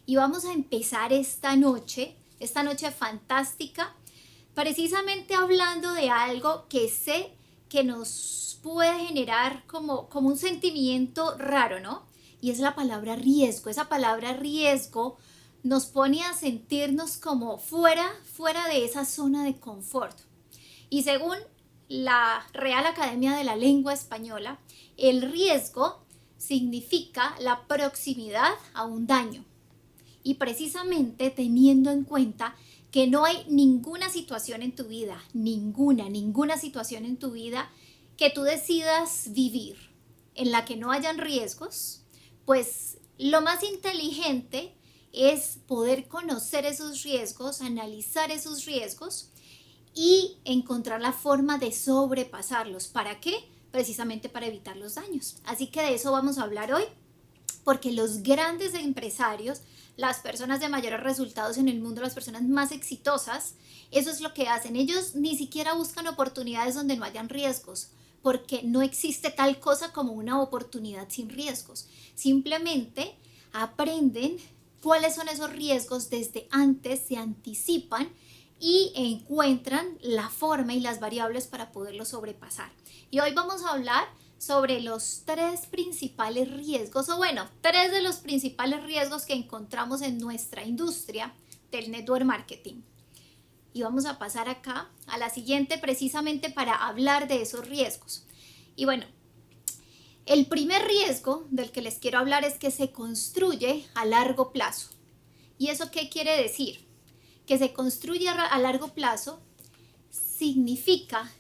y vamos a empezar esta noche fantástica, precisamente hablando de algo que sé que nos puede generar como un sentimiento raro, ¿no? Y es la palabra riesgo. Esa palabra riesgo nos pone a sentirnos como fuera de esa zona de confort. Y según la Real Academia de la Lengua Española, el riesgo significa la proximidad a un daño. Y precisamente teniendo en cuenta que no hay ninguna situación en tu vida, ninguna situación en tu vida que tú decidas vivir en la que no hayan riesgos, pues lo más inteligente es poder conocer esos riesgos, analizar esos riesgos y encontrar la forma de sobrepasarlos. ¿Para qué? Precisamente para evitar los daños. Así que de eso vamos a hablar hoy, porque los grandes empresarios, las personas de mayores resultados en el mundo, las personas más exitosas, eso es lo que hacen. Ellos ni siquiera buscan oportunidades donde no hayan riesgos, porque no existe tal cosa como una oportunidad sin riesgos. Simplemente aprenden cuáles son esos riesgos desde antes, se anticipan y encuentran la forma y las variables para poderlo sobrepasar. Y hoy vamos a hablar sobre los tres principales riesgos, o bueno, tres de los principales riesgos que encontramos en nuestra industria del network marketing. Y vamos a pasar acá a la siguiente precisamente para hablar de esos riesgos. Y bueno, el primer riesgo del que les quiero hablar es que se construye a largo plazo. ¿Y eso qué quiere decir? Que se construye a largo plazo significa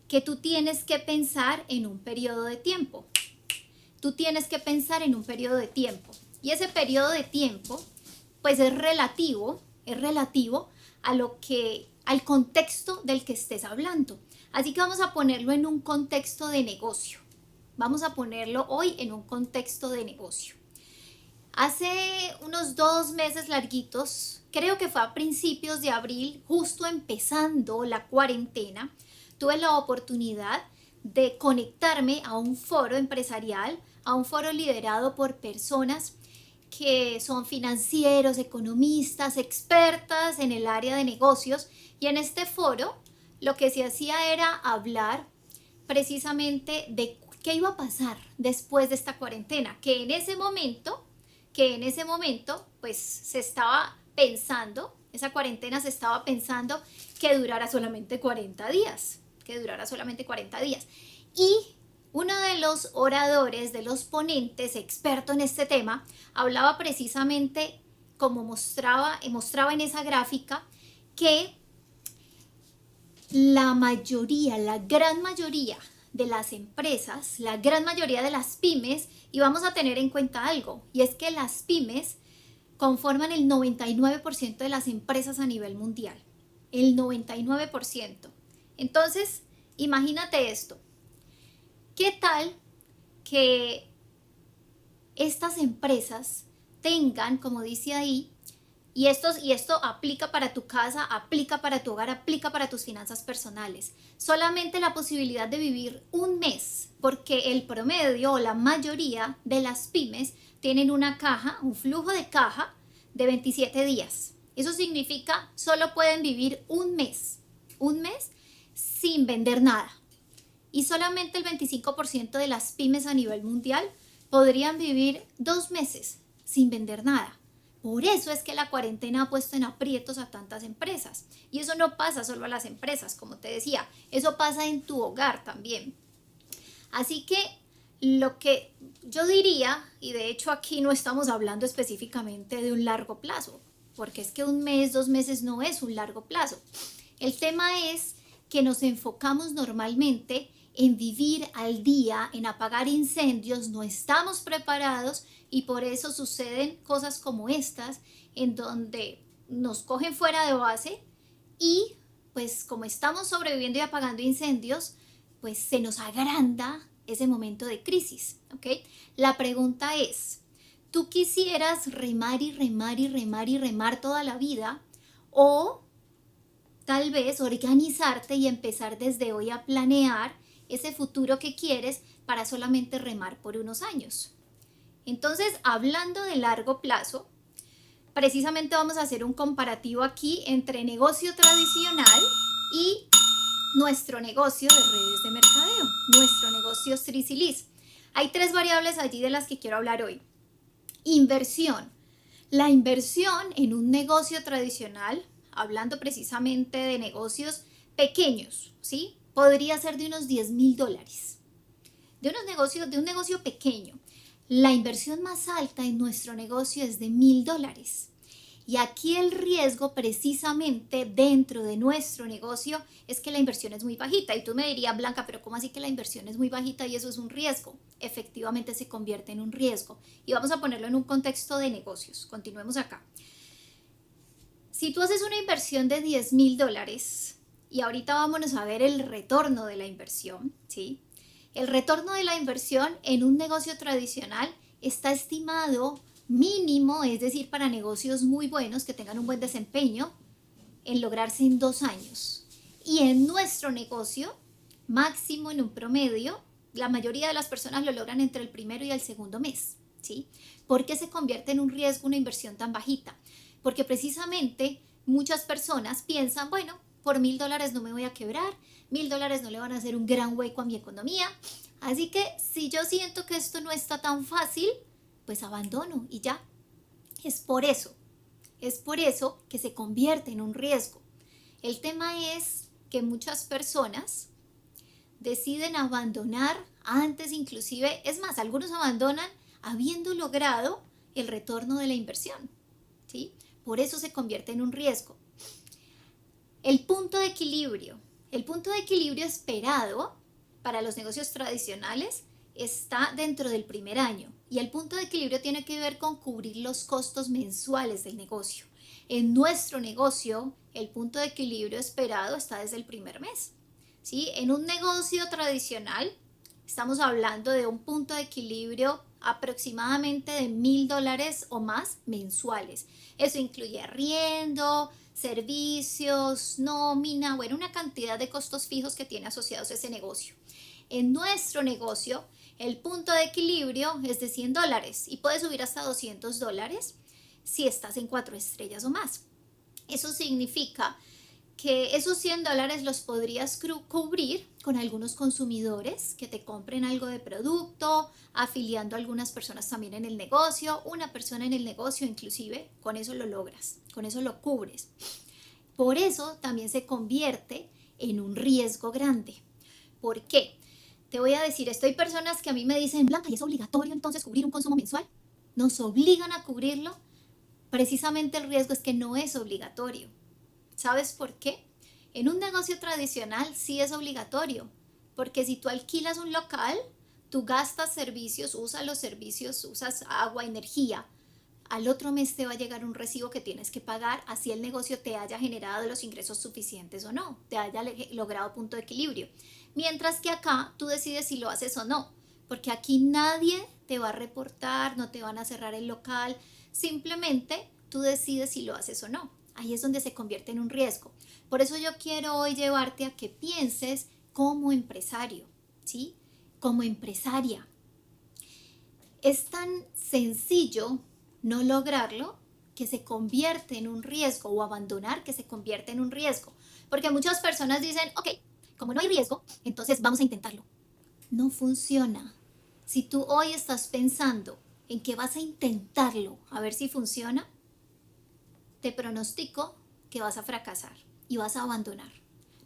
que tú tienes que pensar en un periodo de tiempo. Tú tienes que pensar en un periodo de tiempo. Y ese periodo de tiempo, pues es relativo al contexto del que estés hablando. Así que vamos a ponerlo en un contexto de negocio. Vamos a ponerlo hoy en un contexto de negocio. Hace unos 2 meses larguitos, creo que fue a principios de abril, justo empezando la cuarentena, tuve la oportunidad de conectarme a un foro empresarial, a un foro liderado por personas que son financieros, economistas, expertas en el área de negocios. Y en este foro lo que se hacía era hablar precisamente de qué iba a pasar después de esta cuarentena, que en ese momento pues se estaba pensando, esa cuarentena se estaba pensando que durara solamente 40 días, Y uno de los oradores, de los ponentes, experto en este tema, hablaba precisamente como mostraba en esa gráfica, que la gran mayoría de las empresas, la gran mayoría de las pymes, y vamos a tener en cuenta algo, y es que las pymes conforman el 99% de las empresas a nivel mundial, el 99%. Entonces, imagínate esto, ¿qué tal que estas empresas tengan, como dice ahí, y esto aplica para tu casa, aplica para tu hogar, aplica para tus finanzas personales, solamente la posibilidad de vivir un mes, porque el promedio o la mayoría de las pymes tienen un flujo de caja de 27 días. Eso significa solo pueden vivir un mes sin vender nada. Y solamente el 25% de las pymes a nivel mundial podrían vivir 2 meses sin vender nada. Por eso es que la cuarentena ha puesto en aprietos a tantas empresas. Y eso no pasa solo a las empresas, como te decía, eso pasa en tu hogar también. Así que lo que yo diría, y de hecho aquí no estamos hablando específicamente de un largo plazo, porque es que 1 mes, 2 meses no es un largo plazo. El tema es que nos enfocamos normalmente en vivir al día, en apagar incendios, no estamos preparados y por eso suceden cosas como estas, en donde nos cogen fuera de base y pues como estamos sobreviviendo y apagando incendios, pues se nos agranda ese momento de crisis, ¿ok? La pregunta es, ¿tú quisieras remar y remar y remar y remar toda la vida o tal vez organizarte y empezar desde hoy a planear ese futuro que quieres para solamente remar por unos años? Entonces, hablando de largo plazo, Precisamente vamos a hacer un comparativo aquí entre negocio tradicional y nuestro negocio de redes de mercadeo, nuestro negocio Srisilis. Hay 3 variables allí de las que quiero hablar hoy. Inversión. La inversión en un negocio tradicional, hablando precisamente de negocios pequeños, ¿sí? Podría ser de unos $10,000. De un negocio pequeño. La inversión más alta en nuestro negocio es de $1,000. Y aquí el riesgo precisamente dentro de nuestro negocio es que la inversión es muy bajita. Y tú me dirías, Blanca, pero ¿cómo así que la inversión es muy bajita y eso es un riesgo? Efectivamente se convierte en un riesgo. Y vamos a ponerlo en un contexto de negocios. Continuemos acá. Si tú haces una inversión de $10,000 y ahorita vámonos a ver el retorno de la inversión, ¿sí? El retorno de la inversión en un negocio tradicional está estimado mínimo, es decir, para negocios muy buenos que tengan un buen desempeño, en lograrse en 2 años. Y en nuestro negocio, máximo en un promedio, la mayoría de las personas lo logran entre el primero y el segundo mes, ¿sí? ¿Por qué se convierte en un riesgo una inversión tan bajita? Porque precisamente muchas personas piensan, bueno, por $1,000 no me voy a quebrar, $1,000 no le van a hacer un gran hueco a mi economía, así que si yo siento que esto no está tan fácil, pues abandono y ya. Es por eso que se convierte en un riesgo. El tema es que muchas personas deciden abandonar antes inclusive, es más, algunos abandonan habiendo logrado el retorno de la inversión, ¿sí? Por eso se convierte en un riesgo. El punto de equilibrio esperado para los negocios tradicionales está dentro del primer año y el punto de equilibrio tiene que ver con cubrir los costos mensuales del negocio. En nuestro negocio, el punto de equilibrio esperado está desde el primer mes, ¿sí? En un negocio tradicional, estamos hablando de un punto de equilibrio aproximadamente de $1,000 o más mensuales. Eso incluye arriendo, servicios, nómina, bueno, una cantidad de costos fijos que tiene asociados ese negocio. En nuestro negocio, el punto de equilibrio es de $100 y puede subir hasta $200 si estás en 4 estrellas o más. Eso significa que esos $100 los podrías cubrir con algunos consumidores que te compren algo de producto, afiliando a algunas personas también en el negocio, una persona en el negocio inclusive, con eso lo logras, con eso lo cubres. Por eso también se convierte en un riesgo grande. ¿Por qué? Te voy a decir, esto hay personas que a mí me dicen, Blanca, ¿y es obligatorio entonces cubrir un consumo mensual? ¿Nos obligan a cubrirlo? Precisamente el riesgo es que no es obligatorio. ¿Sabes por qué? En un negocio tradicional sí es obligatorio, porque si tú alquilas un local, tú gastas servicios, usas los servicios, usas agua, energía. Al otro mes te va a llegar un recibo que tienes que pagar, así el negocio te haya generado los ingresos suficientes o no, te haya logrado punto de equilibrio. Mientras que acá tú decides si lo haces o no, porque aquí nadie te va a reportar, no te van a cerrar el local, simplemente tú decides si lo haces o no. Ahí es donde se convierte en un riesgo. Por eso yo quiero hoy llevarte a que pienses como empresario, ¿sí? Como empresaria. Es tan sencillo no lograrlo que se convierte en un riesgo, o abandonar que se convierte en un riesgo. Porque muchas personas dicen, ok, como no hay riesgo, entonces vamos a intentarlo. No funciona. Si tú hoy estás pensando en que vas a intentarlo a ver si funciona, te pronostico que vas a fracasar y vas a abandonar.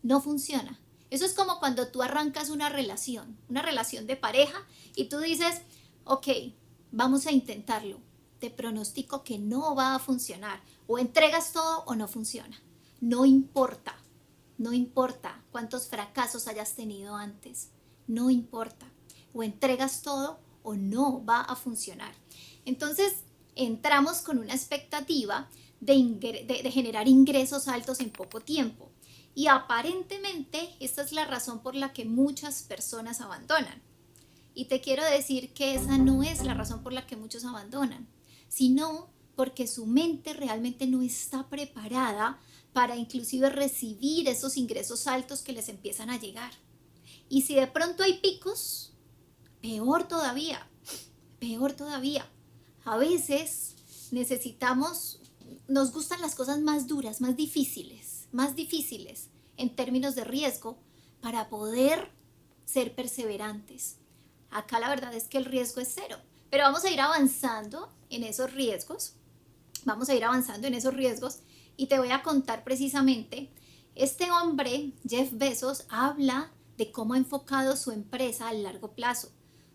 No funciona. Eso es como cuando tú arrancas una relación de pareja y tú dices, ok, vamos a intentarlo. Te pronostico que no va a funcionar. O entregas todo o no funciona. No importa cuántos fracasos hayas tenido antes. No importa. O entregas todo o no va a funcionar. Entonces, entramos con una expectativa de generar ingresos altos en poco tiempo. Y aparentemente esta es la razón por la que muchas personas abandonan. Y te quiero decir que esa no es la razón por la que muchos abandonan, sino porque su mente realmente no está preparada para inclusive recibir esos ingresos altos que les empiezan a llegar. Y si de pronto hay picos, peor todavía, peor todavía. A veces necesitamos nos gustan las cosas más duras, más difíciles en términos de riesgo para poder ser perseverantes. Acá la verdad es que el riesgo es cero, pero vamos a ir avanzando en esos riesgos, y te voy a contar precisamente, este hombre, Jeff Bezos, habla de cómo ha enfocado su empresa a largo plazo.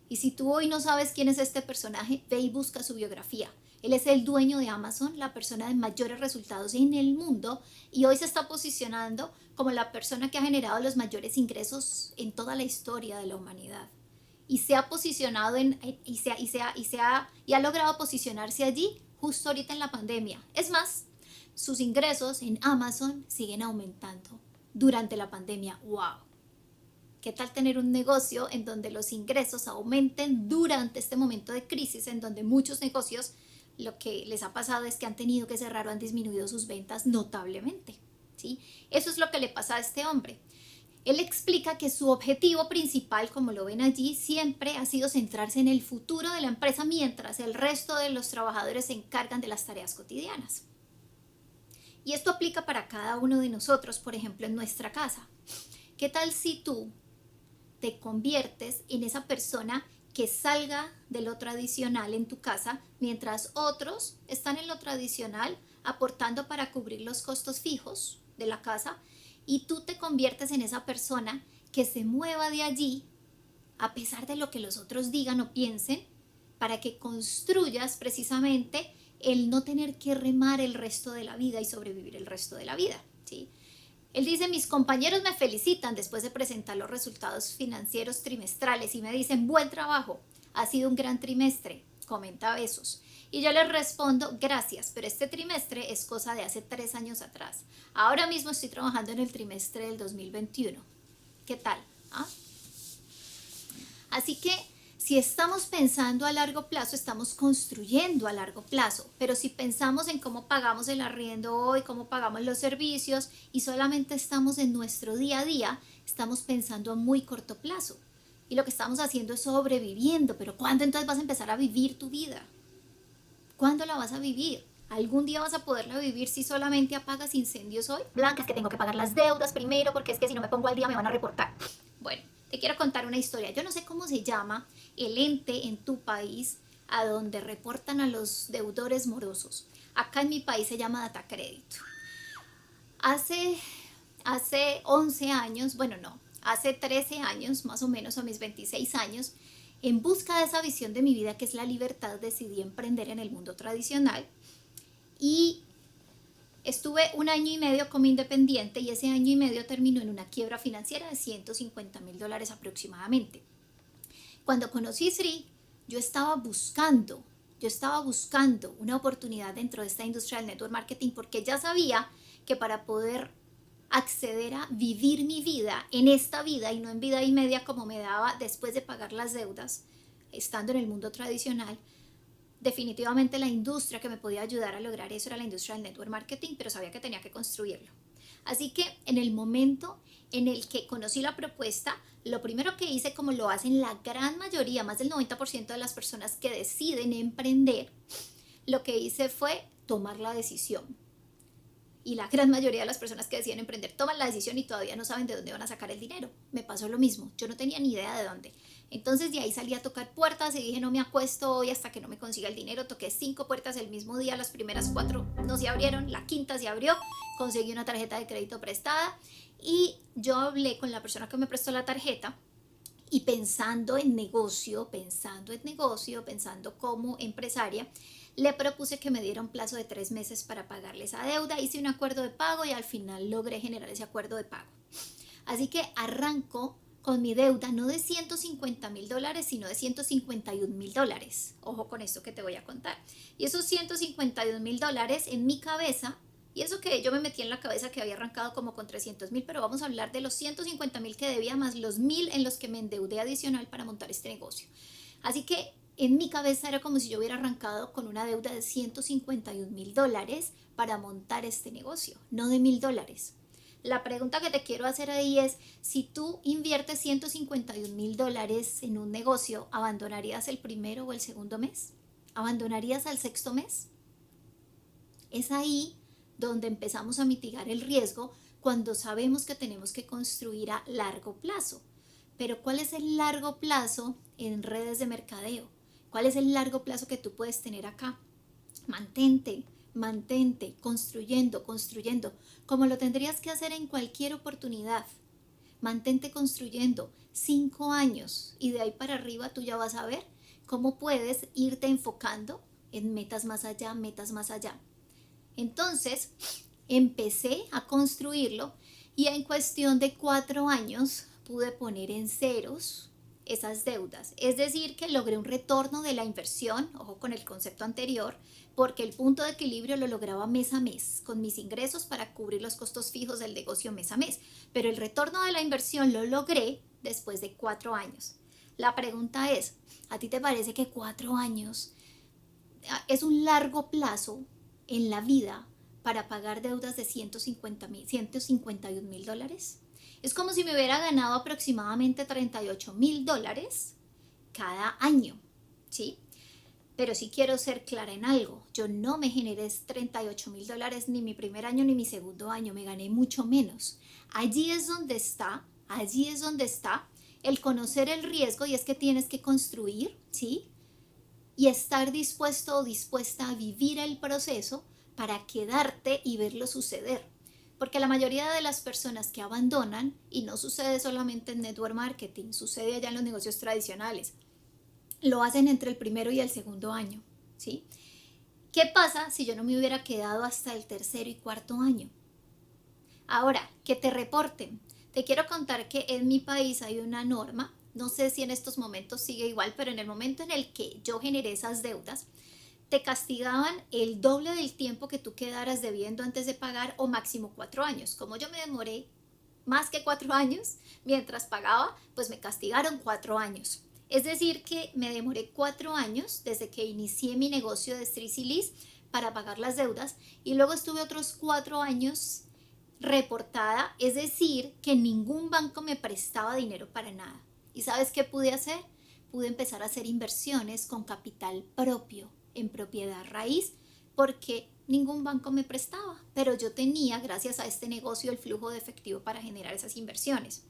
Y si tú hoy no sabes quién es este personaje, ve y busca su biografía. Él es el dueño de Amazon, la persona de mayores resultados en el mundo, y hoy se está posicionando como la persona que ha generado los mayores ingresos en toda la historia de la humanidad. Y se ha posicionado y ha logrado posicionarse allí justo ahorita en la pandemia. Es más, sus ingresos en Amazon siguen aumentando durante la pandemia. ¡Wow! ¿Qué tal tener un negocio en donde los ingresos aumenten durante este momento de crisis, en donde muchos negocios lo que les ha pasado es que han tenido que cerrar o han disminuido sus ventas notablemente? ¿Sí? Eso es lo que le pasa a este hombre. Él explica que su objetivo principal, como lo ven allí, siempre ha sido centrarse en el futuro de la empresa mientras el resto de los trabajadores se encargan de las tareas cotidianas. Y esto aplica para cada uno de nosotros, por ejemplo, en nuestra casa. ¿Qué tal si tú te conviertes en esa persona que salga de lo tradicional en tu casa, mientras otros están en lo tradicional aportando para cubrir los costos fijos de la casa, y tú te conviertes en esa persona que se mueva de allí a pesar de lo que los otros digan o piensen, para que construyas precisamente el no tener que remar el resto de la vida y sobrevivir el resto de la vida, ¿sí? Él dice, mis compañeros me felicitan después de presentar los resultados financieros trimestrales y me dicen, buen trabajo, ha sido un gran trimestre, comenta Bezos. Y yo les respondo, gracias, pero este trimestre es cosa de hace 3 años atrás. Ahora mismo estoy trabajando en el trimestre del 2021. ¿Qué tal? ¿Ah? Así que si estamos pensando a largo plazo, estamos construyendo a largo plazo, pero si pensamos en cómo pagamos el arriendo hoy, cómo pagamos los servicios y solamente estamos en nuestro día a día, estamos pensando a muy corto plazo. Y lo que estamos haciendo es sobreviviendo, pero ¿cuándo entonces vas a empezar a vivir tu vida? ¿Cuándo la vas a vivir? ¿Algún día vas a poderla vivir si solamente apagas incendios hoy? Blanca, es que tengo que pagar las deudas primero porque es que si no me pongo al día me van a reportar. Bueno, te quiero contar una historia. Yo no sé cómo se llama el ente en tu país a donde reportan a los deudores morosos. Acá en mi país se llama Data Crédito. Hace 11 años, bueno no, hace 13 años, más o menos a mis 26 años, en busca de esa visión de mi vida que es la libertad, decidí emprender en el mundo tradicional y estuve 1 año y medio como independiente y ese año y medio terminó en una quiebra financiera de $150,000 aproximadamente. Cuando conocí Sri, yo estaba buscando una oportunidad dentro de esta industria del network marketing porque ya sabía que para poder acceder a vivir mi vida en esta vida y no en vida y media como me daba después de pagar las deudas, estando en el mundo tradicional, definitivamente la industria que me podía ayudar a lograr eso era la industria del network marketing, pero sabía que tenía que construirlo. Así que en el momento en el que conocí la propuesta, lo primero que hice, como lo hacen la gran mayoría, más del 90% de las personas que deciden emprender, lo que hice fue tomar la decisión. Y la gran mayoría de las personas que deciden emprender toman la decisión y todavía no saben de dónde van a sacar el dinero. Me pasó lo mismo, yo no tenía ni idea de dónde. Entonces de ahí salí a tocar puertas y dije, no me acuesto hoy hasta que no me consiga el dinero. Toqué 5 puertas el mismo día, las primeras 4 no se abrieron, la quinta se abrió, conseguí una tarjeta de crédito prestada y yo hablé con la persona que me prestó la tarjeta y pensando como empresaria, le propuse que me diera un plazo de 3 meses para pagarle esa deuda. Hice un acuerdo de pago y al final logré generar ese acuerdo de pago. Así que arranco con mi deuda no de $150,000, sino de $151,000. Ojo con esto que te voy a contar. Y esos $151,000 en mi cabeza, y eso que yo me metí en la cabeza que había arrancado como con 300,000, pero vamos a hablar de los 150,000 que debía más los 1,000 en los que me endeudé adicional para montar este negocio. Así que en mi cabeza era como si yo hubiera arrancado con una deuda de $151,000 para montar este negocio, no de $1,000. La pregunta que te quiero hacer ahí es, si tú inviertes $151,000 en un negocio, ¿abandonarías el primero o el segundo mes? ¿Abandonarías al 6.º mes? Es ahí donde empezamos a mitigar el riesgo cuando sabemos que tenemos que construir a largo plazo. Pero ¿cuál es el largo plazo en redes de mercadeo? ¿Cuál es el largo plazo que tú puedes tener acá? Mantente, construyendo, como lo tendrías que hacer en cualquier oportunidad. Mantente construyendo 5 años y de ahí para arriba tú ya vas a ver cómo puedes irte enfocando en metas más allá, metas más allá. Entonces, empecé a construirlo y en cuestión de 4 años pude poner en ceros esas deudas. Es decir, que logré un retorno de la inversión, ojo con el concepto anterior, porque el punto de equilibrio lo lograba mes a mes, con mis ingresos para cubrir los costos fijos del negocio mes a mes. Pero el retorno de la inversión lo logré después de 4 años. La pregunta es, ¿a ti te parece que 4 años es un largo plazo en la vida para pagar deudas de $151,000? Es como si me hubiera ganado aproximadamente $38,000 cada año, ¿sí? Pero sí quiero ser clara en algo, yo no me generé $38,000 ni mi primer año ni mi segundo año, me gané mucho menos. Allí es donde está el conocer el riesgo, y es que tienes que construir, ¿sí? Y estar dispuesto o dispuesta a vivir el proceso para quedarte y verlo suceder. Porque la mayoría de las personas que abandonan, y no sucede solamente en network marketing, sucede allá en los negocios tradicionales, lo hacen entre el primero y el segundo año, ¿sí? ¿Qué pasa si yo no me hubiera quedado hasta el tercero y cuarto año? Ahora, que te reporten. Te quiero contar que en mi país hay una norma, no sé si en estos momentos sigue igual, pero en el momento en el que yo generé esas deudas, te castigaban el doble del tiempo que tú quedaras debiendo antes de pagar, o máximo 4 años. Como yo me demoré más que 4 años mientras pagaba, pues me castigaron 4 años. Es decir, que me demoré 4 años desde que inicié mi negocio de Strictly Liz para pagar las deudas, y luego estuve otros 4 años reportada, es decir, que ningún banco me prestaba dinero para nada. ¿Y sabes qué pude hacer? Pude empezar a hacer inversiones con capital propio en propiedad raíz, porque ningún banco me prestaba, pero yo tenía, gracias a este negocio, el flujo de efectivo para generar esas inversiones.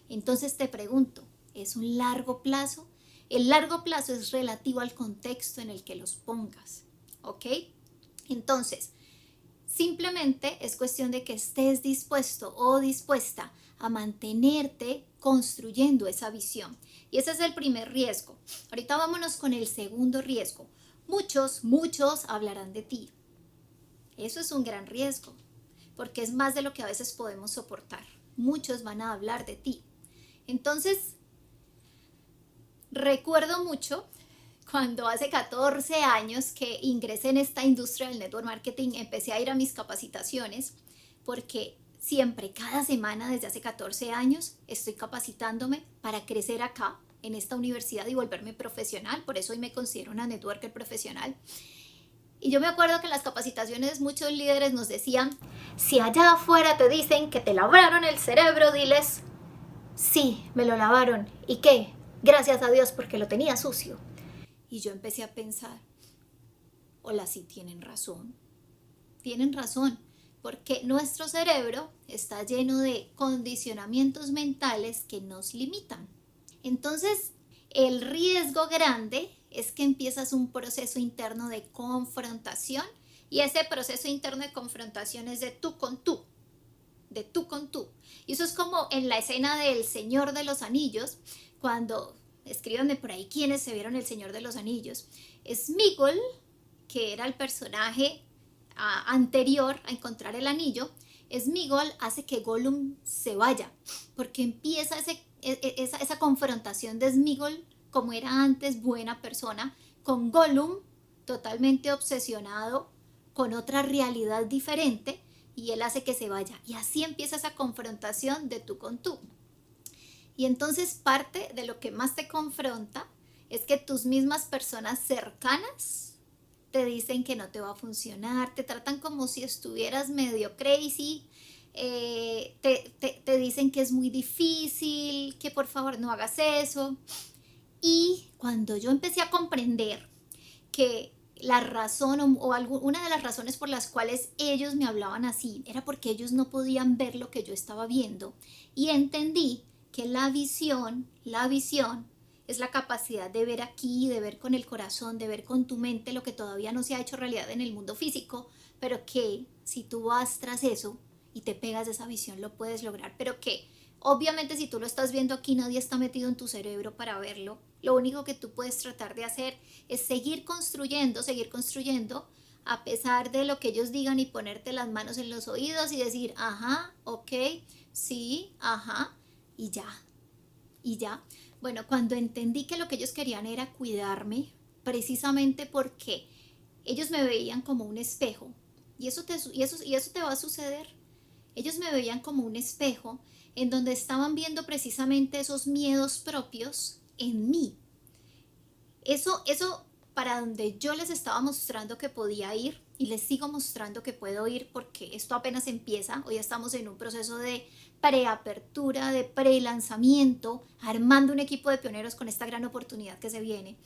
Entonces te pregunto, ¿es un largo plazo? El largo plazo es relativo al contexto en el que los pongas, ¿ok? Entonces, simplemente es cuestión de que estés dispuesto o dispuesta a mantenerte construyendo esa visión. Y ese es el primer riesgo. Ahorita vámonos con el segundo riesgo. Muchos hablarán de ti. Eso es un gran riesgo, porque es más de lo que a veces podemos soportar. Muchos van a hablar de ti. Entonces, recuerdo mucho cuando hace 14 años que ingresé en esta industria del network marketing, empecé a ir a mis capacitaciones, porque siempre, cada semana desde hace 14 años, estoy capacitándome para crecer acá en esta universidad y volverme profesional. Por eso hoy me considero una networker profesional. Y yo me acuerdo que en las capacitaciones muchos líderes nos decían, si allá afuera te dicen que te lavaron el cerebro, diles, sí, me lo lavaron. ¿Y qué? Gracias a Dios, porque lo tenía sucio. Y yo empecé a pensar, hola, sí tienen razón, porque nuestro cerebro está lleno de condicionamientos mentales que nos limitan. Entonces, el riesgo grande es que empiezas un proceso interno de confrontación, y ese proceso interno de confrontación es de tú con tú, Y eso es como en la escena del Señor de los Anillos, cuando, escríbanme por ahí quiénes se vieron el Señor de los Anillos. Smigol, que era el personaje anterior a encontrar el anillo, Smigol hace que Gollum se vaya, porque empieza esa confrontación de Smigol, como era antes buena persona, con Gollum totalmente obsesionado con otra realidad diferente, y él hace que se vaya. Y así empieza esa confrontación de tú con tú. Y entonces parte de lo que más te confronta es que tus mismas personas cercanas te dicen que no te va a funcionar, te tratan como si estuvieras medio crazy, te dicen que es muy difícil, que por favor no hagas eso. Y cuando yo empecé a comprender que la razón una de las razones por las cuales ellos me hablaban así era porque ellos no podían ver lo que yo estaba viendo. Y entendí que la visión es la capacidad de ver aquí, de ver con el corazón, de ver con tu mente lo que todavía no se ha hecho realidad en el mundo físico, pero que si tú vas tras eso y te pegas de esa visión lo puedes lograr, pero que obviamente si tú lo estás viendo aquí nadie está metido en tu cerebro para verlo. Lo único que tú puedes tratar de hacer es seguir construyendo a pesar de lo que ellos digan y ponerte las manos en los oídos y decir, ajá, ok, sí, ajá, y ya, y ya. Bueno, cuando entendí que lo que ellos querían era cuidarme, precisamente porque ellos me veían como un espejo, y eso te va a suceder. Ellos me veían como un espejo en donde estaban viendo precisamente esos miedos propios en mí. Eso para donde yo les estaba mostrando que podía ir y les sigo mostrando que puedo ir porque esto apenas empieza. Hoy estamos en un proceso de preapertura, de pre-lanzamiento, armando un equipo de pioneros con esta gran oportunidad que se viene.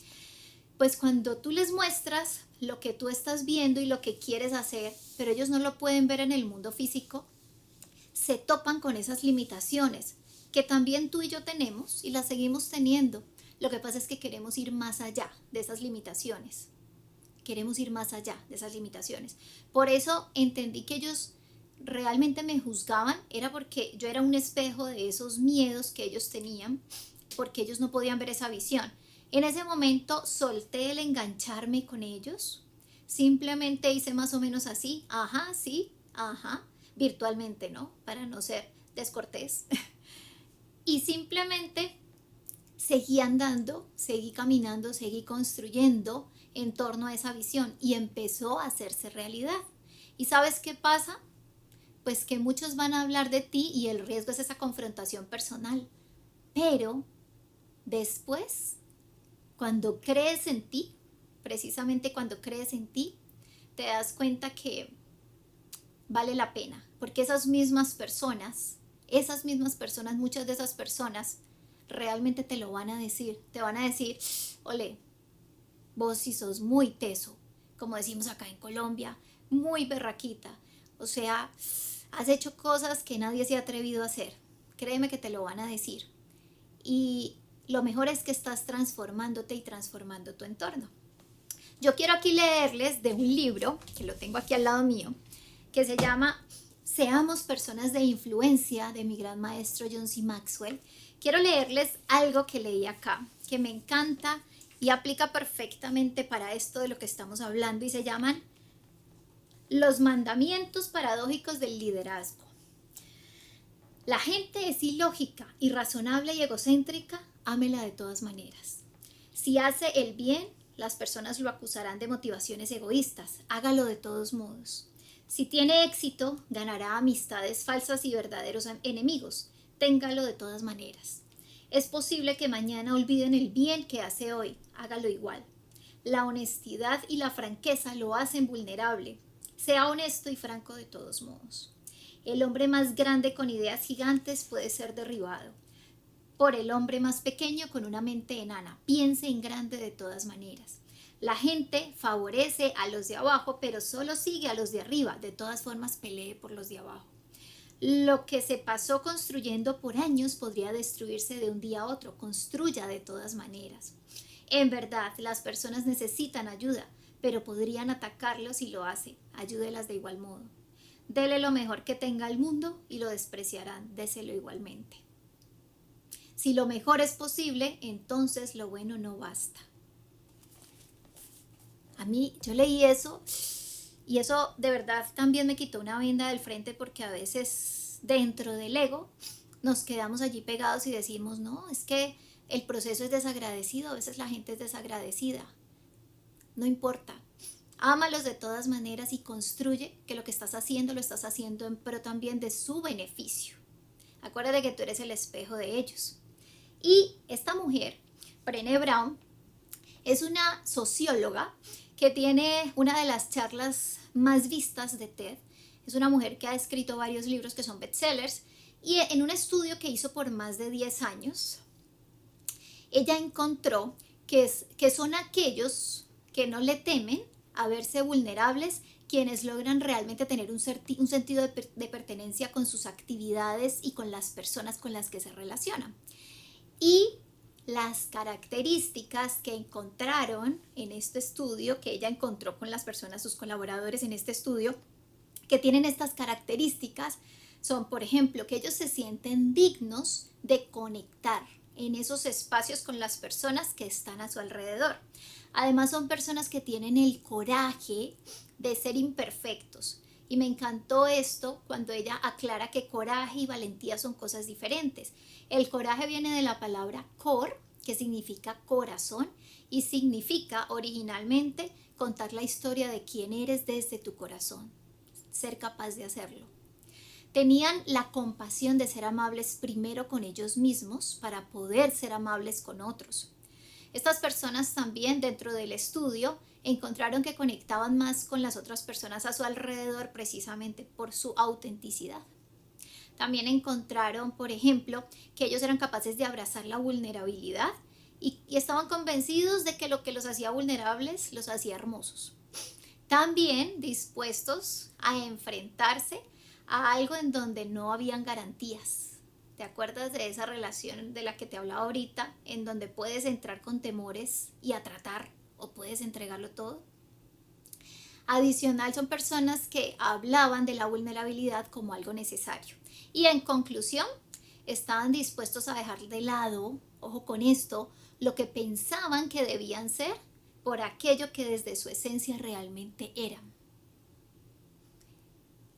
Pues cuando tú les muestras lo que tú estás viendo y lo que quieres hacer, pero ellos no lo pueden ver en el mundo físico, se topan con esas limitaciones que también tú y yo tenemos y las seguimos teniendo. Lo que pasa es que queremos ir más allá de esas limitaciones. Queremos ir más allá de esas limitaciones. Por eso entendí que ellos realmente me juzgaban, era porque yo era un espejo de esos miedos que ellos tenían, porque ellos no podían ver esa visión. En ese momento solté el engancharme con ellos, simplemente hice más o menos así, ajá, sí, ajá, virtualmente, ¿no? Para no ser descortés. Y simplemente seguí andando, seguí caminando, seguí construyendo en torno a esa visión y empezó a hacerse realidad. ¿Y sabes qué pasa? Pues que muchos van a hablar de ti y el riesgo es esa confrontación personal. Pero después, cuando crees en ti, precisamente cuando crees en ti, te das cuenta que vale la pena, porque esas mismas personas, muchas de esas personas realmente te lo van a decir, te van a decir, ole, vos sí sos muy teso, como decimos acá en Colombia, muy berraquita, o sea, has hecho cosas que nadie se ha atrevido a hacer, créeme que te lo van a decir, y lo mejor es que estás transformándote y transformando tu entorno. Yo quiero aquí leerles de un libro, que lo tengo aquí al lado mío, que se llama Seamos personas de influencia, de mi gran maestro John C. Maxwell. Quiero leerles algo que leí acá, que me encanta y aplica perfectamente para esto de lo que estamos hablando, y se llaman Los mandamientos paradójicos del liderazgo. La gente es ilógica, irrazonable y egocéntrica, ámela de todas maneras. Si hace el bien, las personas lo acusarán de motivaciones egoístas, hágalo de todos modos. Si tiene éxito, ganará amistades falsas y verdaderos enemigos, téngalo de todas maneras. Es posible que mañana olviden el bien que hace hoy, hágalo igual. La honestidad y la franqueza lo hacen vulnerable, sea honesto y franco de todos modos. El hombre más grande con ideas gigantes puede ser derribado por el hombre más pequeño con una mente enana. Piense en grande de todas maneras. La gente favorece a los de abajo, pero solo sigue a los de arriba. De todas formas, pelee por los de abajo. Lo que se pasó construyendo por años podría destruirse de un día a otro. Construya de todas maneras. En verdad, las personas necesitan ayuda, pero podrían atacarlos si lo hace. Ayúdelas de igual modo. Dele lo mejor que tenga al mundo y lo despreciarán. Déselo igualmente. Si lo mejor es posible, entonces lo bueno no basta. A mí, yo leí eso y eso de verdad también me quitó una venda del frente, porque a veces dentro del ego nos quedamos allí pegados y decimos, no, es que el proceso es desagradecido, a veces la gente es desagradecida. No importa, ámalos de todas maneras y construye que lo que estás haciendo lo estás haciendo en pro también de su beneficio. Acuérdate que tú eres el espejo de ellos. Y esta mujer, Brené Brown, es una socióloga que tiene una de las charlas más vistas de TED. Es una mujer que ha escrito varios libros que son bestsellers, y en un estudio que hizo por más de 10 años, ella encontró que son aquellos que no le temen a verse vulnerables quienes logran realmente tener un sentido de pertenencia con sus actividades y con las personas con las que se relacionan. Y las características que encontraron en este estudio, que ella encontró con las personas, sus colaboradores en este estudio, que tienen estas características, son, por ejemplo, que ellos se sienten dignos de conectar en esos espacios con las personas que están a su alrededor. Además, son personas que tienen el coraje de ser imperfectos. Y me encantó esto cuando ella aclara que coraje y valentía son cosas diferentes. El coraje viene de la palabra cor, que significa corazón, y significa originalmente contar la historia de quién eres desde tu corazón, ser capaz de hacerlo. Tenían la compasión de ser amables primero con ellos mismos para poder ser amables con otros. Estas personas también dentro del estudio encontraron que conectaban más con las otras personas a su alrededor precisamente por su autenticidad. También encontraron, por ejemplo, que ellos eran capaces de abrazar la vulnerabilidad y estaban convencidos de que lo que los hacía vulnerables los hacía hermosos. También dispuestos a enfrentarse a algo en donde no habían garantías. ¿Te acuerdas de esa relación de la que te hablaba ahorita, en donde puedes entrar con temores y a tratar o puedes entregarlo todo? Adicional, son personas que hablaban de la vulnerabilidad como algo necesario. Y en conclusión, estaban dispuestos a dejar de lado, ojo con esto, lo que pensaban que debían ser por aquello que desde su esencia realmente eran.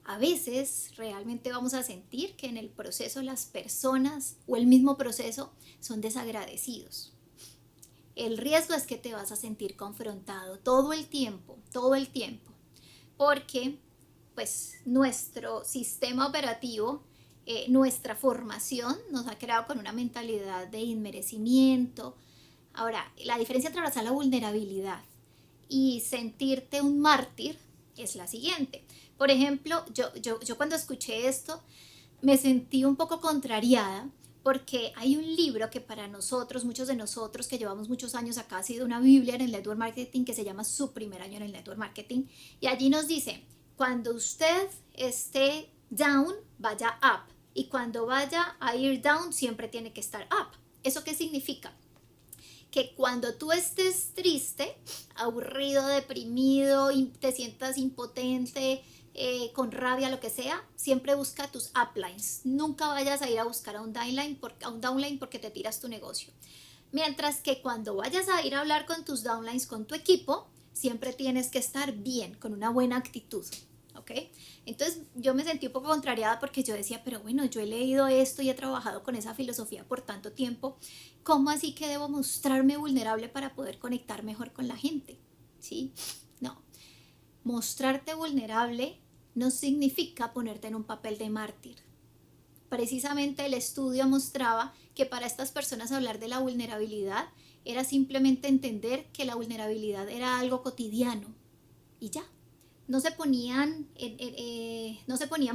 A veces realmente vamos a sentir que en el proceso las personas o el mismo proceso son desagradecidos. El riesgo es que te vas a sentir confrontado todo el tiempo, porque pues nuestro sistema operativo, nuestra formación nos ha creado con una mentalidad de inmerecimiento. Ahora, la diferencia entre abrazar la vulnerabilidad y sentirte un mártir es la siguiente. Por ejemplo, yo cuando escuché esto me sentí un poco contrariada porque hay un libro que para nosotros, muchos de nosotros que llevamos muchos años acá, ha sido una biblia en el network marketing que se llama Su primer año en el network marketing. Y allí nos dice, cuando usted esté down, vaya up. Y cuando vaya a ir down, siempre tiene que estar up. ¿Eso qué significa? Que cuando tú estés triste, aburrido, deprimido, te sientas impotente, con rabia, lo que sea, siempre busca tus uplines. Nunca vayas a ir a buscar a un downline porque te tiras tu negocio. Mientras que cuando vayas a ir a hablar con tus downlines, con tu equipo, siempre tienes que estar bien, con una buena actitud. ¿Ok? Entonces yo me sentí un poco contrariada porque yo decía, pero bueno, yo he leído esto y he trabajado con esa filosofía por tanto tiempo, ¿cómo así que debo mostrarme vulnerable para poder conectar mejor con la gente? ¿Sí? No. Mostrarte vulnerable no significa ponerte en un papel de mártir. Precisamente el estudio mostraba que para estas personas hablar de la vulnerabilidad era simplemente entender que la vulnerabilidad era algo cotidiano y ya. No se ponían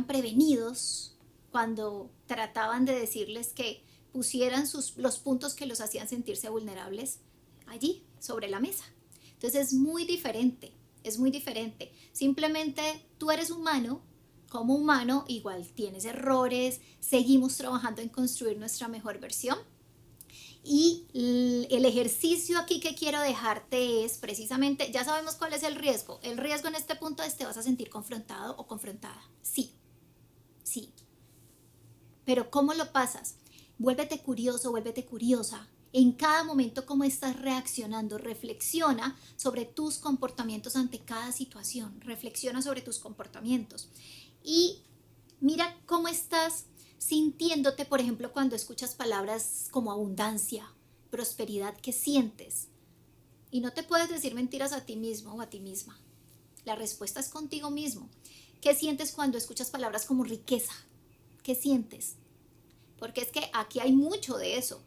prevenidos cuando trataban de decirles que pusieran los puntos que los hacían sentirse vulnerables allí, sobre la mesa. Entonces es muy diferente. Simplemente tú eres humano, como humano igual tienes errores, seguimos trabajando en construir nuestra mejor versión. Y el ejercicio aquí que quiero dejarte es precisamente, ya sabemos cuál es el riesgo. El riesgo en este punto es te vas a sentir confrontado o confrontada. Sí. Pero ¿cómo lo pasas? Vuélvete curioso, vuélvete curiosa. En cada momento, cómo estás reaccionando. Reflexiona sobre tus comportamientos ante cada situación. Reflexiona sobre tus comportamientos. Y mira cómo estás sintiéndote, por ejemplo, cuando escuchas palabras como abundancia, prosperidad, ¿qué sientes? Y no te puedes decir mentiras a ti mismo o a ti misma. La respuesta es contigo mismo. ¿Qué sientes cuando escuchas palabras como riqueza? ¿Qué sientes? Porque es que aquí hay mucho de eso,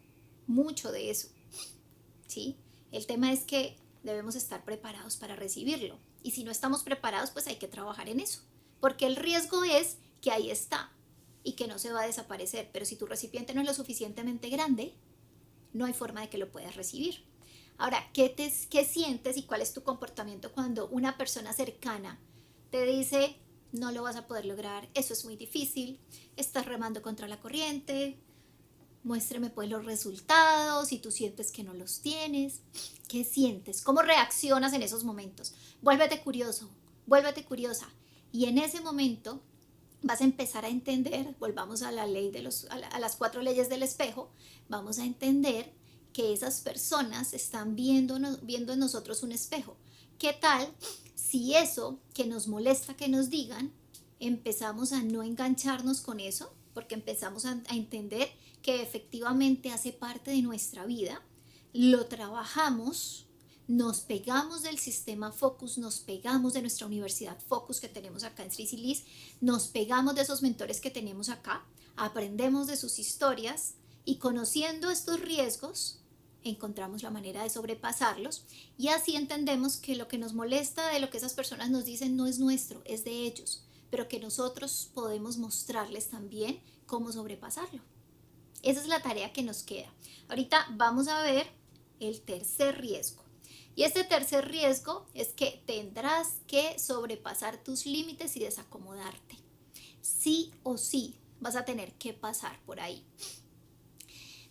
¿sí? El tema es que debemos estar preparados para recibirlo. Y si no estamos preparados, pues hay que trabajar en eso. Porque el riesgo es que ahí está y que no se va a desaparecer. Pero si tu recipiente no es lo suficientemente grande, no hay forma de que lo puedas recibir. Ahora, ¿qué sientes y cuál es tu comportamiento cuando una persona cercana te dice, no lo vas a poder lograr, eso es muy difícil, estás remando contra la corriente, muéstrame pues los resultados y tú sientes que no los tienes? ¿Qué sientes? ¿Cómo reaccionas en esos momentos? Vuélvete curioso, vuélvete curiosa. Y en ese momento vas a empezar a entender, volvamos a la ley a las 4 leyes del espejo, vamos a entender que esas personas están viendo en nosotros un espejo. ¿Qué tal si eso que nos molesta que nos digan, empezamos a no engancharnos con eso? Porque empezamos a entender que efectivamente hace parte de nuestra vida, lo trabajamos, nos pegamos del sistema Focus, nos pegamos de nuestra universidad Focus que tenemos acá en Sri Silis, nos pegamos de esos mentores que tenemos acá, aprendemos de sus historias y conociendo estos riesgos, encontramos la manera de sobrepasarlos y así entendemos que lo que nos molesta de lo que esas personas nos dicen no es nuestro, es de ellos, pero que nosotros podemos mostrarles también cómo sobrepasarlo. Esa es la tarea que nos queda. Ahorita vamos a ver el tercer riesgo. Y este tercer riesgo es que tendrás que sobrepasar tus límites y desacomodarte. Sí o sí vas a tener que pasar por ahí.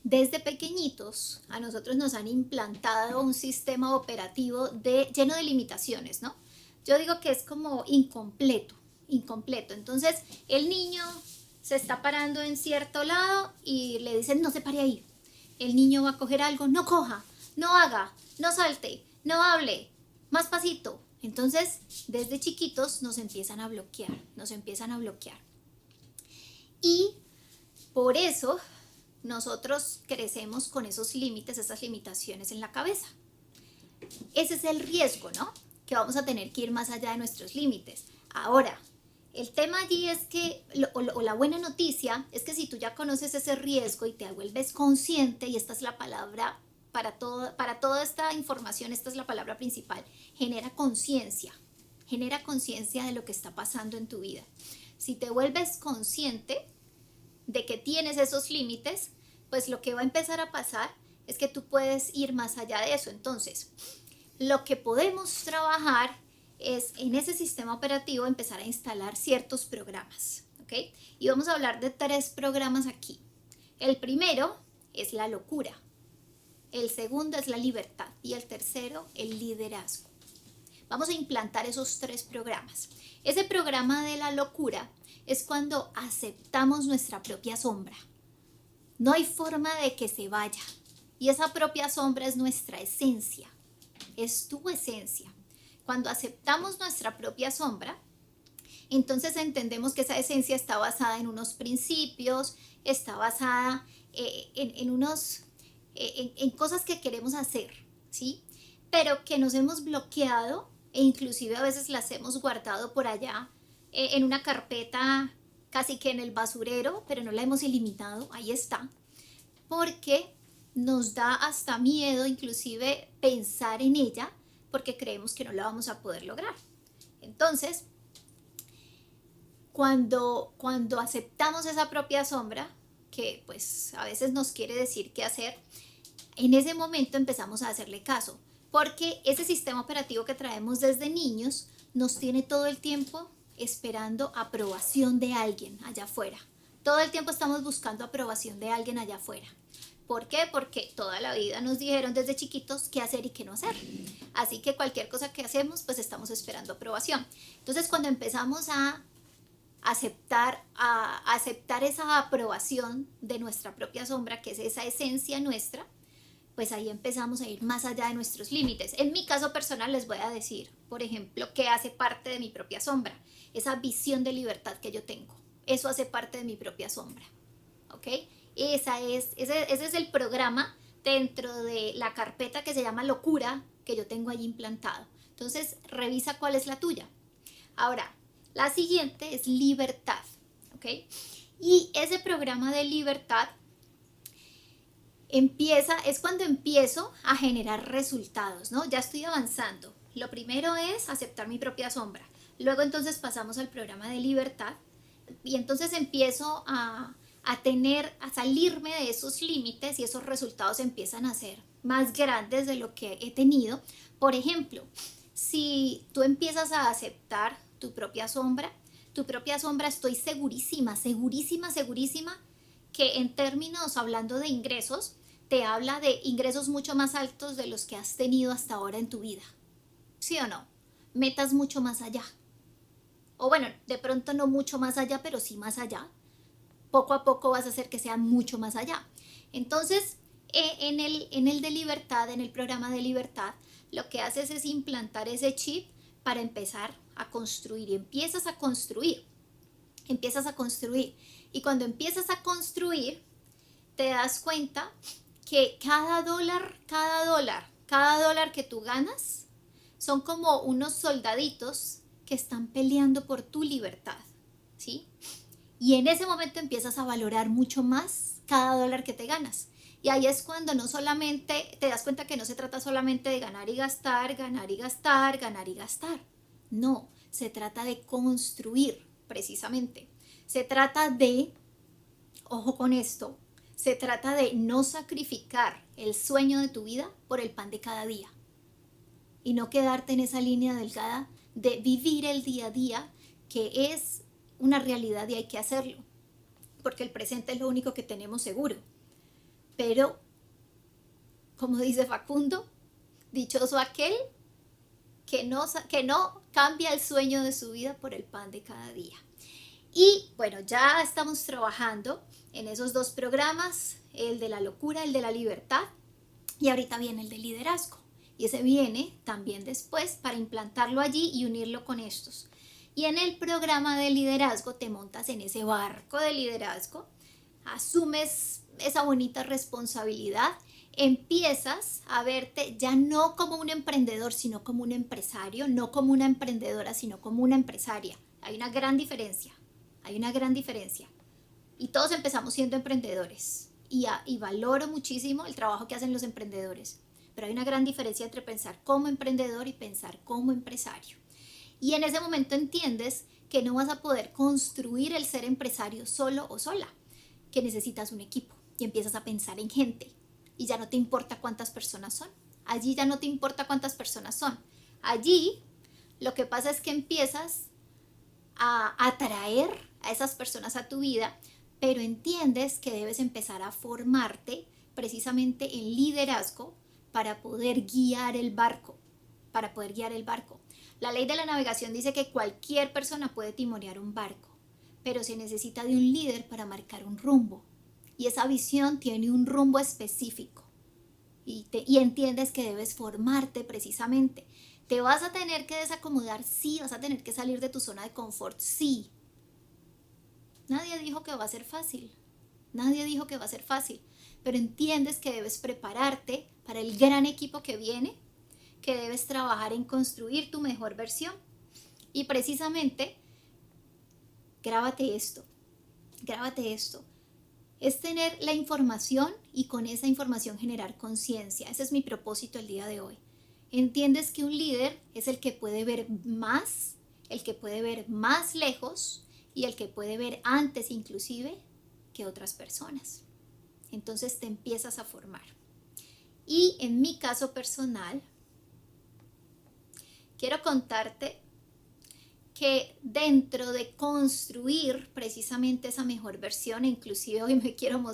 Desde pequeñitos a nosotros nos han implantado un sistema operativo lleno de limitaciones, ¿no? Yo digo que es como incompleto. Entonces el niño se está parando en cierto lado y le dicen no se pare ahí. El niño va a coger algo, no coja, no haga, no salte, no hable, más pasito. Entonces desde chiquitos nos empiezan a bloquear. Y por eso nosotros crecemos con esos límites, esas limitaciones en la cabeza. Ese es el riesgo, ¿no? Que vamos a tener que ir más allá de nuestros límites. Ahora, el tema allí es que, o la buena noticia, es que si tú ya conoces ese riesgo y te vuelves consciente, y esta es la palabra para toda esta información, esta es la palabra principal, genera conciencia de lo que está pasando en tu vida. Si te vuelves consciente de que tienes esos límites, pues lo que va a empezar a pasar es que tú puedes ir más allá de eso. Entonces, lo que podemos trabajar es en ese sistema operativo empezar a instalar ciertos programas, ¿ok? Y vamos a hablar de 3 programas aquí. El primero es la locura, el segundo es la libertad y el tercero el liderazgo. Vamos a implantar esos 3 programas. Ese programa de la locura es cuando aceptamos nuestra propia sombra. No hay forma de que se vaya. Y esa propia sombra es nuestra esencia. Es tu esencia. Cuando aceptamos nuestra propia sombra, entonces entendemos que esa esencia está basada en unos principios, está basada en cosas que queremos hacer, ¿sí? Pero que nos hemos bloqueado e inclusive a veces las hemos guardado por allá en una carpeta casi que en el basurero, pero no la hemos eliminado, ahí está, porque nos da hasta miedo inclusive pensar en ella porque creemos que no la vamos a poder lograr. Entonces, cuando aceptamos esa propia sombra, que pues a veces nos quiere decir qué hacer, en ese momento empezamos a hacerle caso, porque ese sistema operativo que traemos desde niños nos tiene todo el tiempo esperando aprobación de alguien allá afuera. Todo el tiempo estamos buscando aprobación de alguien allá afuera. ¿Por qué? Porque toda la vida nos dijeron desde chiquitos qué hacer y qué no hacer. Así que cualquier cosa que hacemos, pues estamos esperando aprobación. Entonces, cuando empezamos a aceptar esa aprobación de nuestra propia sombra, que es esa esencia nuestra, pues ahí empezamos a ir más allá de nuestros límites. En mi caso personal les voy a decir, por ejemplo, qué hace parte de mi propia sombra. Esa visión de libertad que yo tengo. Eso hace parte de mi propia sombra. ¿Ok? Ese es el programa dentro de la carpeta que se llama locura que yo tengo ahí implantado. Entonces, revisa cuál es la tuya. Ahora, la siguiente es libertad. ¿Ok? Y ese programa de libertad es cuando empiezo a generar resultados, ¿no? Ya estoy avanzando. Lo primero es aceptar mi propia sombra. Luego entonces pasamos al programa de libertad y entonces empiezo a salirme de esos límites y esos resultados empiezan a ser más grandes de lo que he tenido. Por ejemplo, si tú empiezas a aceptar tu propia sombra, estoy segurísima, segurísima, segurísima que en términos, hablando de ingresos, te habla de ingresos mucho más altos de los que has tenido hasta ahora en tu vida. ¿Sí o no? Metas mucho más allá. O bueno, de pronto no mucho más allá, pero sí más allá. Poco a poco vas a hacer que sea mucho más allá. Entonces, en el de libertad, en el programa de libertad, lo que haces es implantar ese chip para empezar a construir. Y empiezas a construir. Empiezas a construir. Y cuando empiezas a construir, te das cuenta que cada dólar que tú ganas son como unos soldaditos que están peleando por tu libertad, ¿sí? Y en ese momento empiezas a valorar mucho más cada dólar que te ganas. Y ahí es cuando no solamente te das cuenta que no se trata solamente de ganar y gastar, ganar y gastar, ganar y gastar. No, se trata de construir, precisamente. Se trata de, ojo con esto, se trata de no sacrificar el sueño de tu vida por el pan de cada día. Y no quedarte en esa línea delgada de vivir el día a día, que es una realidad y hay que hacerlo. Porque el presente es lo único que tenemos seguro. Pero, como dice Facundo, dichoso aquel que no cambia el sueño de su vida por el pan de cada día. Y bueno, ya estamos trabajando en esos dos programas, el de la locura, el de la libertad, y ahorita viene el de liderazgo. Y ese viene también después para implantarlo allí y unirlo con estos. Y en el programa de liderazgo te montas en ese barco de liderazgo, asumes esa bonita responsabilidad, empiezas a verte ya no como un emprendedor, sino como un empresario, no como una emprendedora, sino como una empresaria. Hay una gran diferencia, hay una gran diferencia. Y todos empezamos siendo emprendedores. Y valoro muchísimo el trabajo que hacen los emprendedores. Pero hay una gran diferencia entre pensar como emprendedor y pensar como empresario. Y en ese momento entiendes que no vas a poder construir el ser empresario solo o sola, que necesitas un equipo y empiezas a pensar en gente y ya no te importa cuántas personas son. Allí ya no te importa cuántas personas son. Allí lo que pasa es que empiezas a atraer a esas personas a tu vida, pero entiendes que debes empezar a formarte precisamente en liderazgo para poder guiar el barco, La ley de la navegación dice que cualquier persona puede timonear un barco, pero se necesita de un líder para marcar un rumbo. Y esa visión tiene un rumbo específico. Y entiendes que debes formarte precisamente. ¿Te vas a tener que desacomodar? Sí. ¿Vas a tener que salir de tu zona de confort? Sí. Nadie dijo que va a ser fácil. Nadie dijo que va a ser fácil. Pero entiendes que debes prepararte para el gran equipo que viene, que debes trabajar en construir tu mejor versión. Y precisamente, grábate esto. Es tener la información y con esa información generar conciencia. Ese es mi propósito el día de hoy. Entiendes que un líder es el que puede ver más, el que puede ver más lejos y el que puede ver antes inclusive que otras personas. Entonces te empiezas a formar. Y en mi caso personal, quiero contarte que dentro de construir precisamente esa mejor versión, inclusive hoy me quiero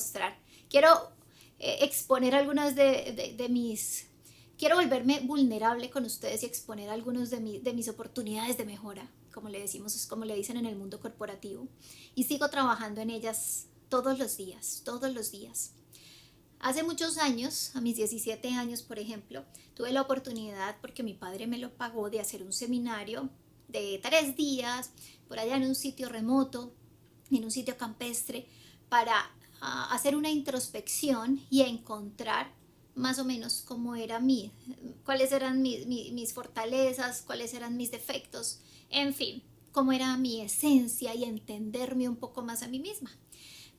exponer algunas de mis, quiero volverme vulnerable con ustedes y exponer algunas de mis oportunidades de mejora, como le decimos, como le dicen en el mundo corporativo. Y sigo trabajando en ellas todos los días. Hace muchos años, a mis 17 años, por ejemplo, tuve la oportunidad, porque mi padre me lo pagó, de hacer un seminario de 3 días, por allá en un sitio remoto, en un sitio campestre, para hacer una introspección y encontrar más o menos cuáles eran mis fortalezas, cuáles eran mis defectos, en fin, cómo era mi esencia y entenderme un poco más a mí misma.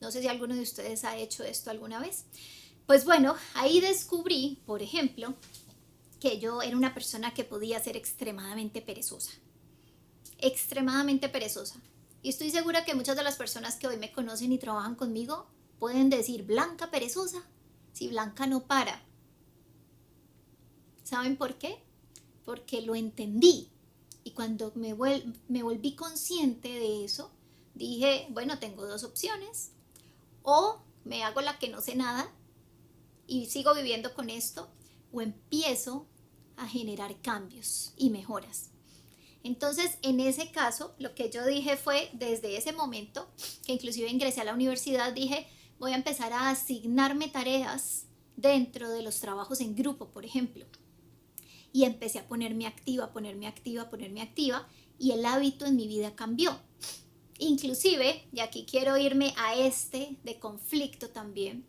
No sé si alguno de ustedes ha hecho esto alguna vez. Pues bueno, ahí descubrí, por ejemplo, que yo era una persona que podía ser extremadamente perezosa. Y estoy segura que muchas de las personas que hoy me conocen y trabajan conmigo pueden decir: Blanca perezosa. Si Blanca no para. ¿Saben por qué? Porque lo entendí. Y cuando me volví consciente de eso, dije, bueno, tengo dos opciones. O me hago la que no sé nada y sigo viviendo con esto, o empiezo a generar cambios y mejoras. Entonces, en ese caso, lo que yo dije fue, desde ese momento, que inclusive ingresé a la universidad, dije, voy a empezar a asignarme tareas dentro de los trabajos en grupo, por ejemplo. Y empecé a ponerme activa, ponerme activa, ponerme activa, y el hábito en mi vida cambió. Inclusive, y aquí quiero irme a este de conflicto también,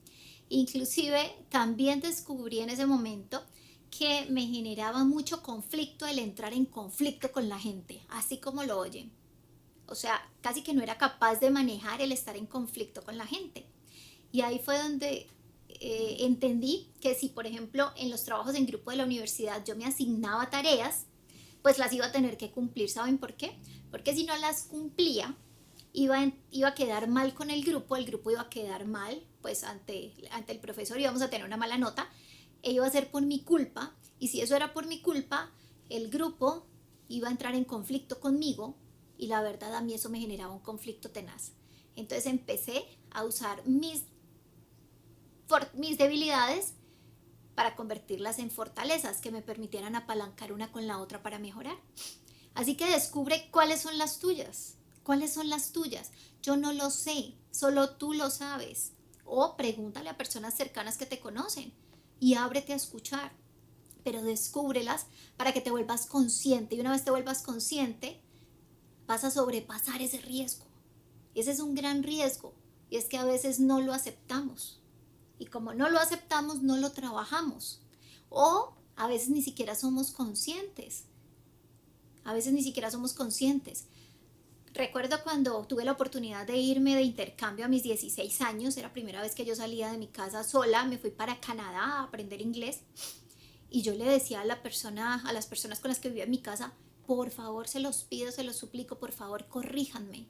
inclusive también descubrí en ese momento que me generaba mucho conflicto el entrar en conflicto con la gente, así como lo oyen. O sea, casi que no era capaz de manejar el estar en conflicto con la gente. Y ahí fue donde entendí que si, por ejemplo, en los trabajos en grupo de la universidad yo me asignaba tareas, pues las iba a tener que cumplir. ¿Saben por qué? Porque si no las cumplía, iba a quedar mal con el grupo iba a quedar mal, pues ante el profesor íbamos a tener una mala nota, e iba a ser por mi culpa, y si eso era por mi culpa, el grupo iba a entrar en conflicto conmigo, y la verdad a mí eso me generaba un conflicto tenaz. Entonces empecé a usar mis debilidades para convertirlas en fortalezas que me permitieran apalancar una con la otra para mejorar. Así que descubre cuáles son las tuyas. ¿Cuáles son las tuyas? Yo no lo sé, solo tú lo sabes. O pregúntale a personas cercanas que te conocen y ábrete a escuchar. Pero descúbrelas para que te vuelvas consciente. Y una vez te vuelvas consciente, vas a sobrepasar ese riesgo. Ese es un gran riesgo. Y es que a veces no lo aceptamos. Y como no lo aceptamos, no lo trabajamos. O a veces ni siquiera somos conscientes. Recuerdo cuando tuve la oportunidad de irme de intercambio a mis 16 años, era la primera vez que yo salía de mi casa sola, me fui para Canadá a aprender inglés, y yo le decía a las personas con las que vivía en mi casa, por favor, se los pido, se los suplico, por favor, corríjanme.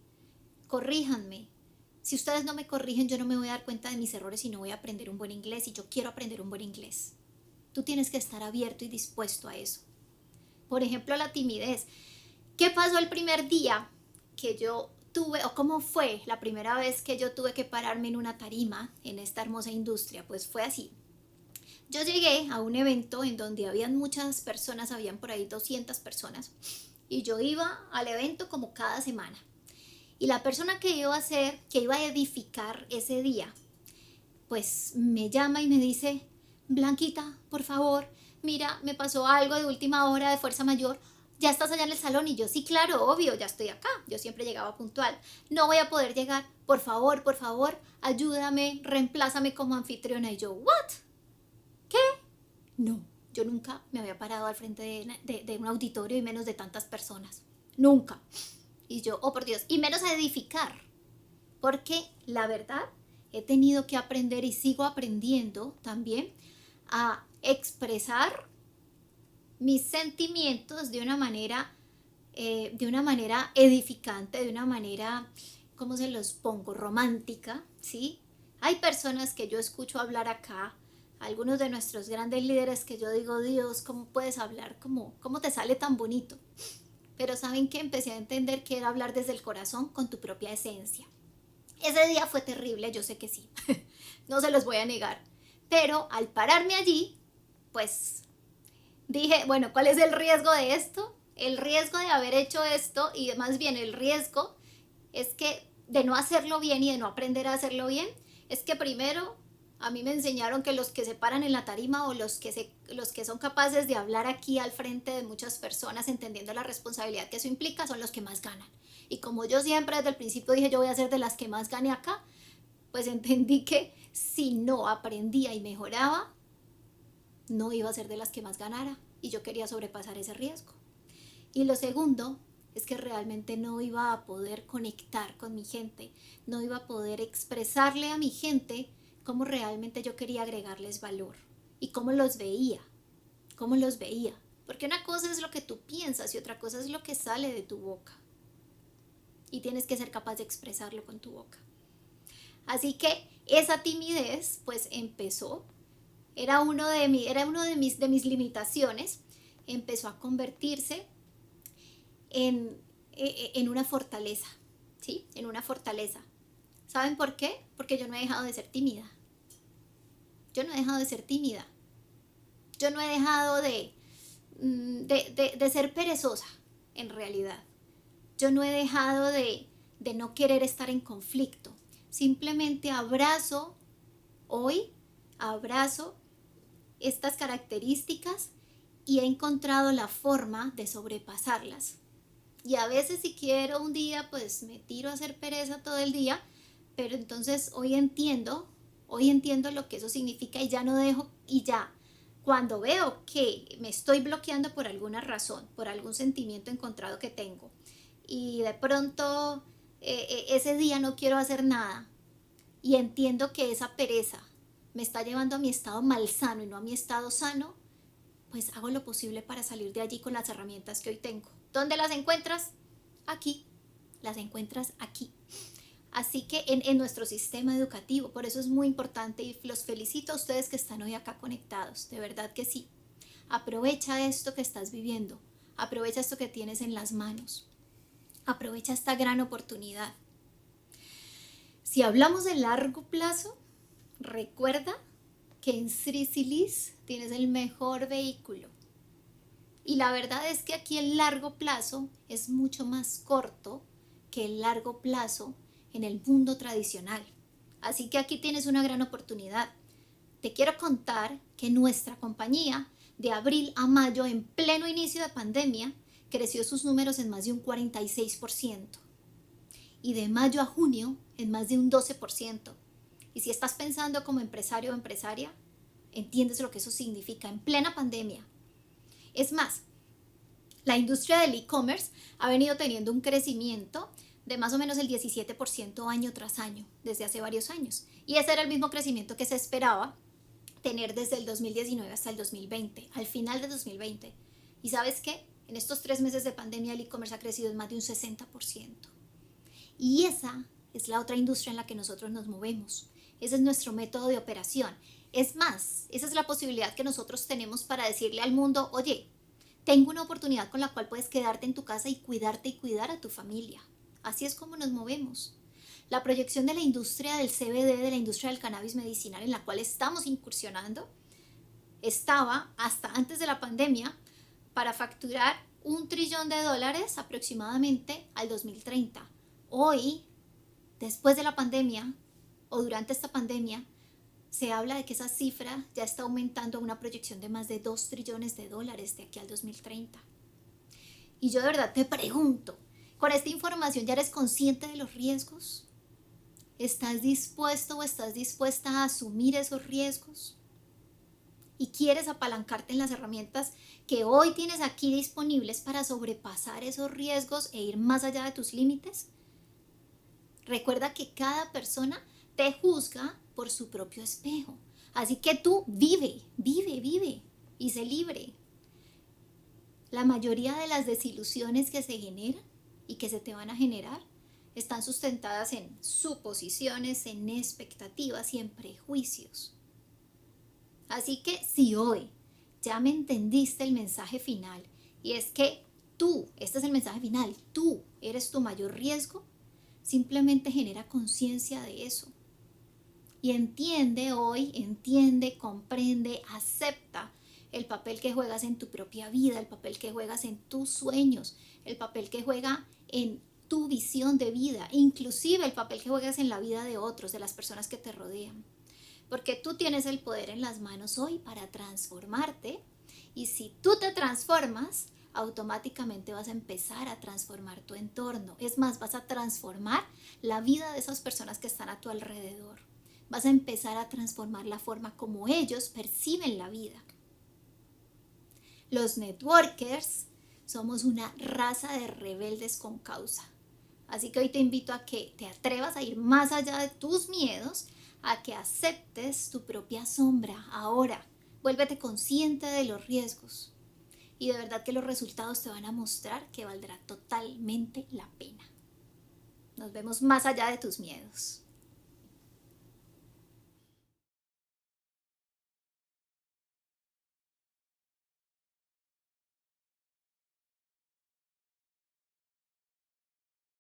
Si ustedes no me corrigen, yo no me voy a dar cuenta de mis errores y no voy a aprender un buen inglés, y yo quiero aprender un buen inglés. Tú tienes que estar abierto y dispuesto a eso. Por ejemplo, la timidez. ¿Qué pasó el primer día que yo tuve, o cómo fue la primera vez que yo tuve que pararme en una tarima en esta hermosa industria? Pues fue así. Yo llegué a un evento en donde habían muchas personas, habían por ahí 200 personas, y yo iba al evento como cada semana. Y la persona que iba a edificar ese día, pues me llama y me dice, Blanquita, por favor, mira, me pasó algo de última hora, de fuerza mayor, ¿ya estás allá en el salón? Y yo, sí, claro, obvio, ya estoy acá, yo siempre llegaba puntual, no voy a poder llegar, por favor, ayúdame, reemplázame como anfitriona. Y yo, ¿what? ¿Qué? No, yo nunca me había parado al frente de un auditorio y menos de tantas personas, nunca. Y yo, oh por Dios, y menos a edificar, porque la verdad he tenido que aprender, y sigo aprendiendo también, a expresar mis sentimientos de una manera edificante, de una manera, ¿cómo se los pongo? Romántica, ¿sí? Hay personas que yo escucho hablar acá, algunos de nuestros grandes líderes, que yo digo, Dios, ¿cómo puedes hablar? ¿Cómo te sale tan bonito? Pero ¿saben qué? Empecé a entender que era hablar desde el corazón con tu propia esencia. Ese día fue terrible, yo sé que sí, no se los voy a negar, pero al pararme allí, pues dije, bueno, ¿cuál es el riesgo de esto? El riesgo de haber hecho esto, y más bien el riesgo es que de no hacerlo bien y de no aprender a hacerlo bien, es que primero a mí me enseñaron que los que se paran en la tarima, o los que son capaces de hablar aquí al frente de muchas personas, entendiendo la responsabilidad que eso implica, son los que más ganan. Y como yo siempre desde el principio dije, yo voy a ser de las que más gane acá, pues entendí que si no aprendía y mejoraba, no iba a ser de las que más ganara, y yo quería sobrepasar ese riesgo. Y lo segundo es que realmente no iba a poder conectar con mi gente, no iba a poder expresarle a mi gente cómo realmente yo quería agregarles valor y cómo los veía, porque una cosa es lo que tú piensas y otra cosa es lo que sale de tu boca, y tienes que ser capaz de expresarlo con tu boca. Así que esa timidez pues empezó de mis limitaciones, empezó a convertirse en, en una fortaleza, ¿sí? En una fortaleza. ¿Saben por qué? Porque yo no he dejado de ser tímida. Yo no he dejado de ser tímida. Yo no he dejado de ser perezosa, en realidad. Yo no he dejado de no querer estar en conflicto. Simplemente abrazo estas características y he encontrado la forma de sobrepasarlas. Y a veces si quiero un día, pues me tiro a hacer pereza todo el día, pero entonces hoy entiendo lo que eso significa y ya no dejo, y ya, cuando veo que me estoy bloqueando por alguna razón, por algún sentimiento encontrado que tengo, y de pronto ese día no quiero hacer nada, y entiendo que esa pereza me está llevando a mi estado malsano y no a mi estado sano, pues hago lo posible para salir de allí con las herramientas que hoy tengo. ¿Dónde las encuentras? Aquí. Las encuentras aquí. Así que en nuestro sistema educativo, por eso es muy importante y los felicito a ustedes que están hoy acá conectados, de verdad que sí. Aprovecha esto que estás viviendo, aprovecha esto que tienes en las manos, aprovecha esta gran oportunidad. Si hablamos de largo plazo, recuerda que en Srisilis tienes el mejor vehículo. Y la verdad es que aquí el largo plazo es mucho más corto que el largo plazo en el mundo tradicional. Así que aquí tienes una gran oportunidad. Te quiero contar que nuestra compañía de abril a mayo, en pleno inicio de pandemia, creció sus números en más de un 46%. Y de mayo a junio en más de un 12%. Y si estás pensando como empresario o empresaria, entiendes lo que eso significa en plena pandemia. Es más, la industria del e-commerce ha venido teniendo un crecimiento de más o menos el 17% año tras año, desde hace varios años. Y ese era el mismo crecimiento que se esperaba tener desde el 2019 hasta el 2020, al final de 2020. ¿Y sabes qué? En estos 3 meses de pandemia el e-commerce ha crecido en más de un 60%. Y esa es la otra industria en la que nosotros nos movemos. Ese es nuestro método de operación. Es más, esa es la posibilidad que nosotros tenemos para decirle al mundo, oye, tengo una oportunidad con la cual puedes quedarte en tu casa y cuidarte y cuidar a tu familia. Así es como nos movemos. La proyección de la industria del CBD, de la industria del cannabis medicinal en la cual estamos incursionando, estaba hasta antes de la pandemia para facturar $1 trillón aproximadamente al 2030. Hoy, después de la pandemia o durante esta pandemia, se habla de que esa cifra ya está aumentando a una proyección de más de $2 trillones de aquí al 2030. Y yo de verdad te pregunto, ¿con esta información ya eres consciente de los riesgos? ¿Estás dispuesto o estás dispuesta a asumir esos riesgos? ¿Y quieres apalancarte en las herramientas que hoy tienes aquí disponibles para sobrepasar esos riesgos e ir más allá de tus límites? Recuerda que cada persona te juzga por su propio espejo. Así que tú vive y sé libre. La mayoría de las desilusiones que se generan y que se te van a generar están sustentadas en suposiciones, en expectativas y en prejuicios. Así que si hoy ya me entendiste el mensaje final, y es que este es el mensaje final, tú eres tu mayor riesgo, simplemente genera conciencia de eso. Y entiende, comprende, acepta el papel que juegas en tu propia vida, el papel que juegas en tus sueños, el papel que juega en tu visión de vida, inclusive el papel que juegas en la vida de otros, de las personas que te rodean. Porque tú tienes el poder en las manos hoy para transformarte, y si tú te transformas, automáticamente vas a empezar a transformar tu entorno. Es más, vas a transformar la vida de esas personas que están a tu alrededor. Vas a empezar a transformar la forma como ellos perciben la vida. Los networkers somos una raza de rebeldes con causa. Así que hoy te invito a que te atrevas a ir más allá de tus miedos, a que aceptes tu propia sombra ahora. Vuélvete consciente de los riesgos. Y de verdad que los resultados te van a mostrar que valdrá totalmente la pena. Nos vemos más allá de tus miedos.